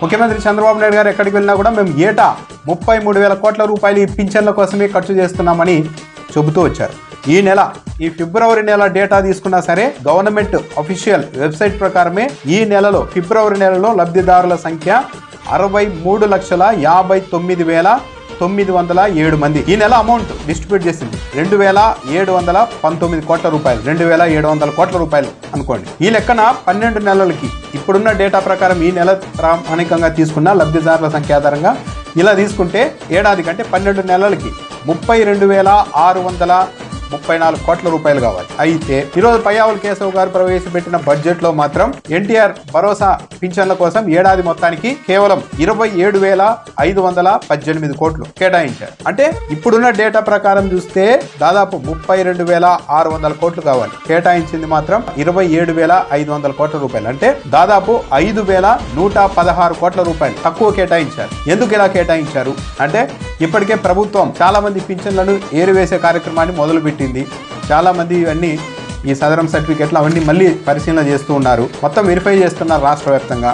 ముఖ్యమంత్రి చంద్రబాబు నాయుడు గారు ఎక్కడికి వెళ్ళినా కూడా మేము ఏటా 33,000 కోట్ల రూపాయలు ఈ పింఛన్ల కోసమే ఖర్చు చేస్తున్నామని చెబుతూ వచ్చారు. ఈ ఫిబ్రవరి నెల డేటా తీసుకున్నా సరే గవర్నమెంట్ అఫీషియల్ వెబ్సైట్ ప్రకారమే ఈ నెలలో ఫిబ్రవరి నెలలో లబ్ధిదారుల సంఖ్య 63,59,907 మంది. ఈ నెల అమౌంట్ డిస్ట్రిబ్యూట్ చేసింది 2,719 కోట్ల రూపాయలు, 2,700 కోట్ల రూపాయలు అనుకోండి. ఈ లెక్కన 12 నెలలకి ఇప్పుడున్న డేటా ప్రకారం ఈ నెల ప్రామాణికంగా తీసుకున్న లబ్ధిదారుల సంఖ్య ఆధారంగా ఇలా తీసుకుంటే ఏడాది కంటే 12 నెలలకి 32,634 కోట్ల రూపాయలు కావాలి. అయితే ఈరోజు పయ్యావుల కేశవ్ గారు ప్రవేశపెట్టిన బడ్జెట్ లో మాత్రం ఎన్టీఆర్ భరోసా పింఛన్ల కోసం ఏడాది మొత్తానికి కేవలం 27,518 కోట్లు కేటాయించారు. అంటే ఇప్పుడున్న డేటా ప్రకారం చూస్తే దాదాపు 32,600 కోట్లు కావాలి. కేటాయించింది మాత్రం 27,500 కోట్ల రూపాయలు. అంటే దాదాపు 5,116 కోట్ల రూపాయలు తక్కువ కేటాయించారు. ఎందుకు ఇలా కేటాయించారు అంటే ఇప్పటికే ప్రభుత్వం చాలా మంది పింఛన్లను ఏరివేసే కార్యక్రమాన్ని మొదలుపెట్టింది. చాలా మంది ఇవన్నీ ఈ సదరం సర్టిఫికెట్లు అవన్నీ మళ్ళీ పరిశీలన చేస్తూ ఉన్నారు. మొత్తం వెరిఫై చేస్తున్నారు రాష్ట్ర వ్యాప్తంగా.